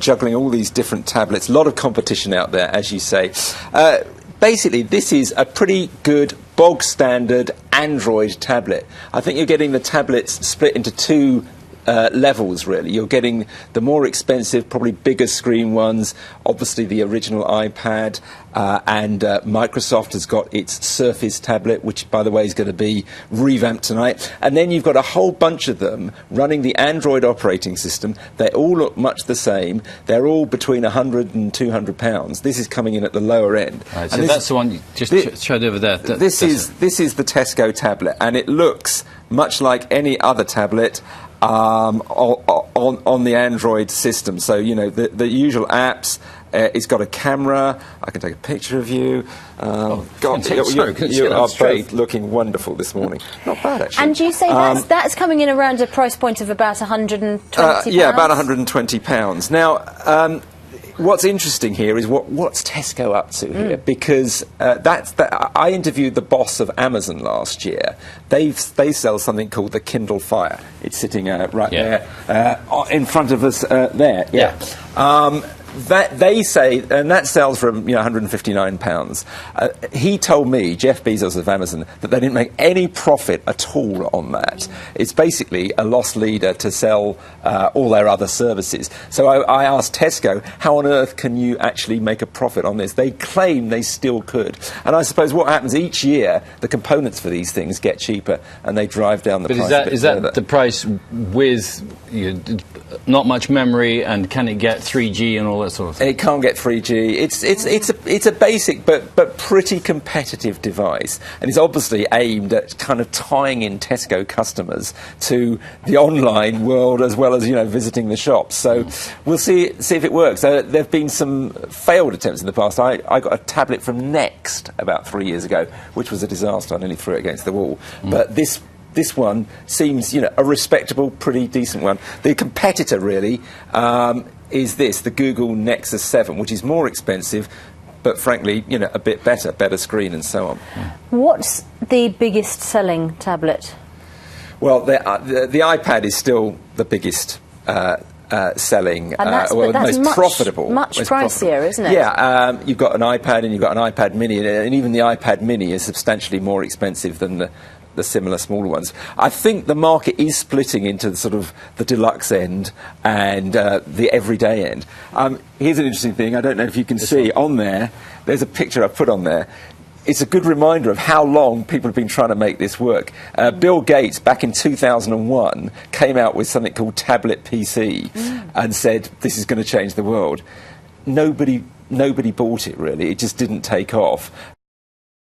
juggling all these different tablets. A lot of competition out there, as you say. Basically, this is a pretty good bog standard Android tablet. I think you're getting the tablets split into two levels, really. You're getting the more expensive, probably bigger screen ones, obviously the original iPad, and Microsoft has got its Surface tablet, which, by the way, is going to be revamped tonight. And then you've got a whole bunch of them running the Android operating system. They all look much the same. They're all between £100 and £200. This is coming in at the lower end. Right, so that's the one you just showed over there. This is the Tesco tablet, and it looks much like any other tablet on the Android system. So, you know, the usual apps. It's got a camera. I can take a picture of you. God, you are both looking wonderful this morning. Not bad, actually. And you say that's coming in around a price point of about £120? Yeah, about £120. Now, what's interesting here is what's Tesco up to here, because I interviewed the boss of Amazon last year. They sell something called the Kindle Fire. It's sitting right there in front of us there. Yeah. That they say, and that sells for £159. He told me, Jeff Bezos of Amazon, that they didn't make any profit at all on that. It's basically a loss leader to sell all their other services. So I asked Tesco, how on earth can you actually make a profit on this? They claim they still could. And I suppose what happens each year, the components for these things get cheaper and they drive down the price. But is that the price with not much memory, and can it get 3G and all that sort of thing? It can't get 3G. It's a basic but pretty competitive device, and it's obviously aimed at kind of tying in Tesco customers to the online world as well as, you know, visiting the shops. So we'll see if it works. There have been some failed attempts in the past. I got a tablet from Next about 3 years ago, which was a disaster. I nearly threw it against the wall. But this one seems, you know, a respectable, pretty decent one. The competitor, really, is the Google Nexus 7, which is more expensive, but frankly, you know, a bit better screen and so on. What's the biggest selling tablet? Well, the iPad is still the biggest selling, and that's most profitable. Much pricier, isn't it? Yeah, you've got an iPad and you've got an iPad Mini, and even the iPad Mini is substantially more expensive than the similar smaller ones. I think the market is splitting into sort of the deluxe end and the everyday end. Here's an interesting thing. I don't know if you can see on there. There's a picture I put on there. It's a good reminder of how long people have been trying to make this work. Bill Gates, back in 2001, came out with something called Tablet PC and said, this is going to change the world. Nobody bought it, really. It just didn't take off.